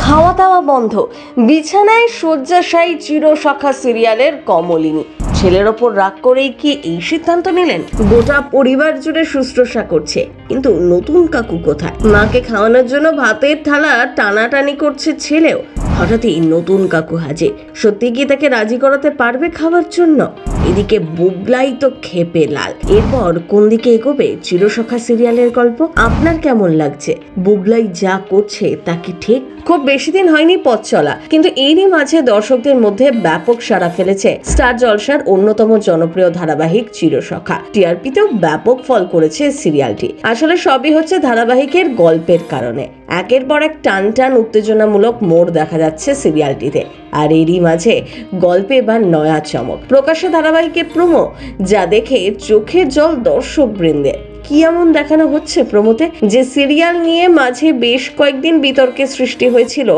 খাওয়া দাওয়া বন্ধ, বিছানায় শয্যাশায়ী চিরসখা সিরিয়ালের কমলিনী। ছেলের ওপর রাগ করেই কি এই সিদ্ধান্ত নিলেন? গোটা পরিবার জুড়ে শুশ্রূষা করছে, কিন্তু নতুন কাকু কোথায়? মাকে খাওয়ানোর জন্য ভাতের থালা টানাটানি করছে ছেলেও, হঠাৎই নতুন কাকু হাজির। সত্যি কি তাকে রাজি করাতে পারবে খাওয়ার জন্য? এদিকে বুবলাই তো খেপে লাল। এরপর কোন দিকে এগোবে চিরসখা সিরিয়ালের গল্প? আপনার কেমন লাগছে? বুবলাই যা করছে তা কি ঠিক? খুব বেশি দিন হয়নি পথ চলা, কিন্তু এরই মাঝে দর্শকদের মধ্যে ব্যাপক সাড়া ফেলেছে স্টার জলসার অন্যতম জনপ্রিয় ধারাবাহিক চিরসখা। টিআরপিতেও ব্যাপক ফল করেছে সিরিয়ালটি। আসলে সবই হচ্ছে ধারাবাহিকের গল্পের কারণে। একের পর এক টান টান উত্তেজনামূলক মোড় দেখা যাচ্ছে সিরিয়ালটিতে, আর এরই মাঝে গল্পে এবার নয়া চমক। প্রকাশ্যে ধারাবাহিকের প্রোমো যা দেখে চোখে জল দর্শক বৃন্দের। কি এমন দেখানো হচ্ছে প্রোমোতে যে সিরিয়াল নিয়ে মাঝে বেশ কয়েকদিন বিতর্কের সৃষ্টি হয়েছিল,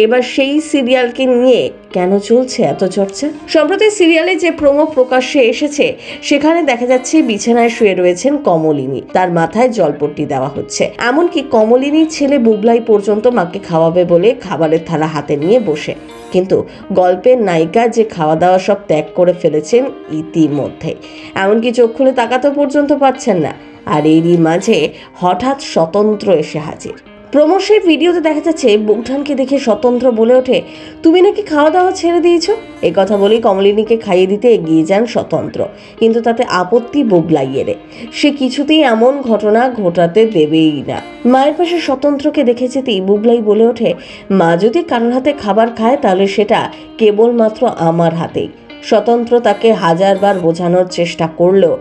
এবার সেই সিরিয়ালকে নিয়ে কেন চলছে এত চর্চা? সম্প্রতি সিরিয়ালে যে প্রোমো প্রকাশ্যে এসেছে সেখানে দেখা যাচ্ছে বিছানায় শুয়ে রয়েছেন কমলিনী, তার মাথায় জলপট্টি দেওয়া হচ্ছে। এমনকি কমলিনীর ছেলে বুবলাই পর্যন্ত মাকে খাওয়াবে বলে খাবারের থালা হাতে নিয়ে বসে। কিন্তু গল্পের নায়িকা যে খাওয়া দাওয়া সব ত্যাগ করে ফেলেছেন ইতিমধ্যে, এমনকি চোখ খুলে তাকাতে পর্যন্ত পাচ্ছেন না। আর এরই মাঝে হঠাৎ স্বতন্ত্র এসে হাজির। প্রমোশের ভিডিওতে দেখা যাচ্ছে বৌঠানকে দেখে স্বতন্ত্র বলে ওঠে, তুমি নাকি খাওয়া দাওয়া ছেড়ে দিয়েছো। এই কথা বলেই কমলিনীকে খাইয়ে দিতে এগিয়ে যান স্বতন্ত্র, কিন্তু তাতে আপত্তি বুবলাইয়ের। সে কিছুতেই এমন ঘটনা ঘটাতে দেবেই না। মায়ের পাশে স্বতন্ত্রকে দেখে যেতেই বুবলাই বলে ওঠে, মা যদি কারোর হাতে খাবার খায় তাহলে সেটা কেবলমাত্র আমার হাতেই। স্বতন্ত্র তাকে হাজারবার বোঝানোর চেষ্টা করলেও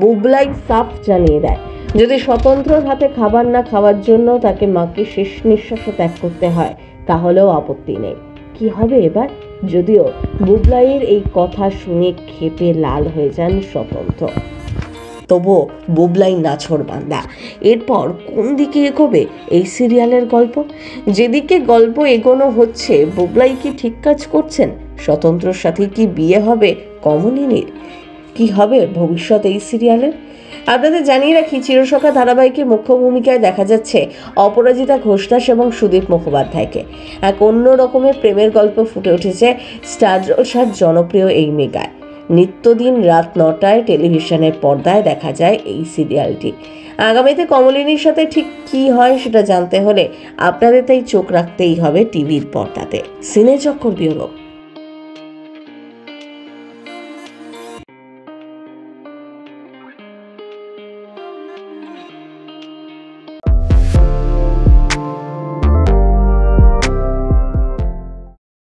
বুবলাই সাফ জানিয়ে দেয়, যদি স্বতন্ত্রর হাতে খাবার না খাওয়ার জন্য তাকে মাকে শেষ নিঃশ্বাসে ত্যাগ করতে হয় তাহলেও আপত্তি নেই। কি হবে এবার? যদিও বুবলাইয়ের এই কথা শুনে ক্ষেপে লাল হয়ে যান স্বতন্ত্র, তবুও বুবলাই নাছোড়বান্দা। এরপর কোন দিকে এগোবে এই সিরিয়ালের গল্প? যেদিকে গল্প এগোনো হচ্ছে, বুবলাই কি ঠিক কাজ করছেন? স্বতন্ত্রর সাথে কি বিয়ে হবে কমলিনীর? কি হবে ভবিষ্যৎ এই সিরিয়ালের? আপনাদের জানিয়ে রাখি, চিরসখা ধারাবাহিকের মুখ্য ভূমিকায় দেখা যাচ্ছে অপরাজিতা ঘোষদাস এবং সুদীপ মুখোপাধ্যায়কে। এক অন্য রকমের প্রেমের গল্প ফুটে উঠেছে স্টার জলসার জনপ্রিয় এই মেগায়। নিত্যদিন রাত 9টায় টেলিভিশনের পর্দায় দেখা যায় এই সিরিয়ালটি। আগামীতে কমলিনীর সাথে ঠিক কি হয় সেটা জানতে হলে আপনাদের তাই চোখ রাখতেই হবে টিভির পর্দাতে। সিনে চক্কর ব্যুরো।